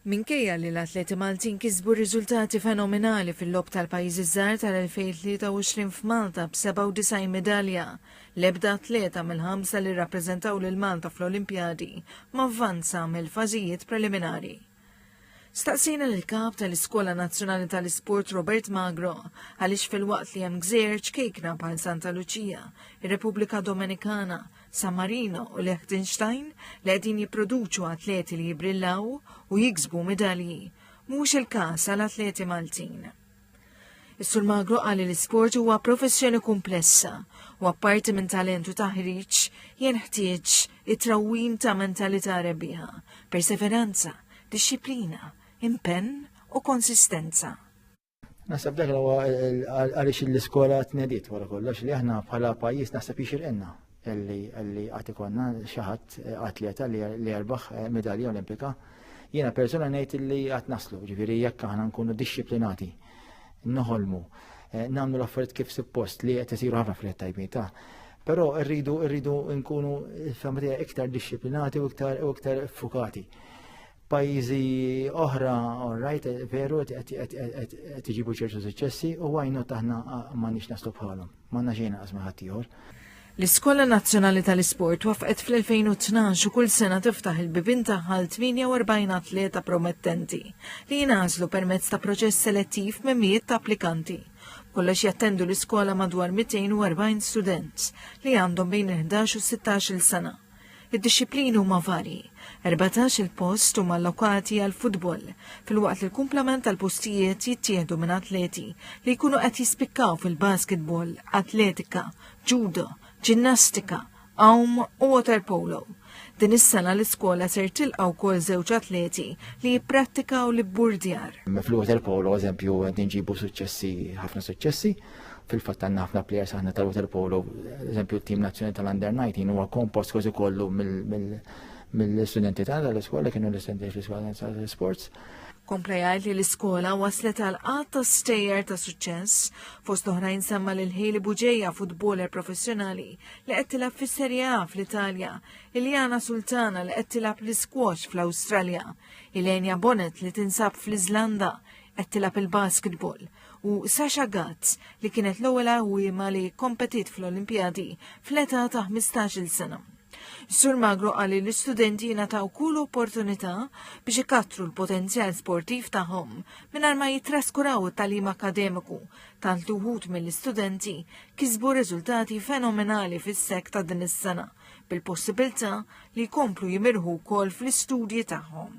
Minkejja li l-atleti Maltin kisbu riżultati fenomenali fil-lob tal-pajjiżi żgħar tal-2023 f'Malta b'97 medalja, l-ebda atleta mill-ħamsa li rrappreżentaw lil Malta fl-Olimpjadi ma avvanza mill-fażijiet preliminari. Staqsina l-kap tal-Iskola Nazzjonali tal-Isport Robert Magro għaliex fil-waqt li hemm gżejjer ċkejkna bħal Santa Lucia, ir-Repubblika Dominikana, San Marino u Liechtenstein li qegħdin jipproduċu atleti li jibrillaw u jiksbu medalji, mhux il-każ għall-atleti Maltin. Is-Sur Magro qal li l-isport huwa professjoni komplessa u apparti minn talent u taħriġ jenħtieġ it-trawwim ta' mentalità rebbieħa, perseveranza, disċiplina, impenn u konsistenza. Nasab dak għaliex l-iskola tnediet wara kollox li aħna bħala pajjiż naħseb jixirqilna li għad ikonna xi ħadd atleta li jerbaħ medalja olimpika. Jiena persuna ngħid li qed naslu, ġifieri jekk aħna nkunu dixxiplinati, noħolmu, nagħmlu l-affarijiet kif suppost li qed isiru ħafna fil tajbita. Però rridu nkunu iktar dixxiplinati u iktar fukati. Pajjiżi oħra, orajt, veru, qed iġibu ċertu suċċessi u għajnu taħna m'għandniex naslu bħalhom, m'għandna xejn naqsma ħadd ieħor. L-Iskola Nazzjonali tal-Isport wafqet fl-2012 u kull sena tiftaħ il-bibien tagħha l 48 atleta promettenti li jingħażlu permezz ta' proċess selettiv minn mijiet ta' applikanti. Kollox jattendu l-iskola madwar 240 student li għandhom bejn 11 u 16 sena. Id-disciplini huma varji, 14 il-post huma allokati għal futbol, filwaqt li l-kumplament tal-postijiet jittieħdu minn atleti li jkunu qed jispikkaw fil-basketball, atletika, judo, ġinnastika, għawm u water polo. Din is-sena l-iskola ser tilqa' wkoll żewġ atleti li jipprattikaw l-burdjar. Fil-water polo, eżempju, qed nġibu suċċessi, ħafna suċċessi. Fil-fatt għandna ħafna plejers aħna tal-water polo, eżempju t-tim nazzjonali tal-Under 19 huwa kompost kważi kollu mill-studenti tagħna tal-iskola kienu l-istudenti fl-iskola tal-sports. Kompla jgħid li l-iskola waslet għal qatt ta' stejjer ta' suċċess fost oħrajn semma lil Hailey Buġejja futboler professjonali li qed tilab fis-Serje A fl-Italja, Iljana Sultana li qed tilab l-squash fl-Awstralja, Ilenia Bonnet li tinsab fl-Iżlanda qed tilab il-basketball u Sasha Gatz li kienet l-ewwel għawwiema li kompetit fl-Olimpjadi fl-età ta' 15-il sena. Sur Magro qal li l-istudenti jingħataw kull opportunità biex ikattru l-potenzjal sportiv tagħhom mingħajr ma jitraskuraw it-tagħlim akademiku tant uħud mill-istudenti kisbu riżultati fenomenali fis-sek ta' din is-sena bil-possibilità li jkomplu jimirħu wkoll fl-istudji tagħhom.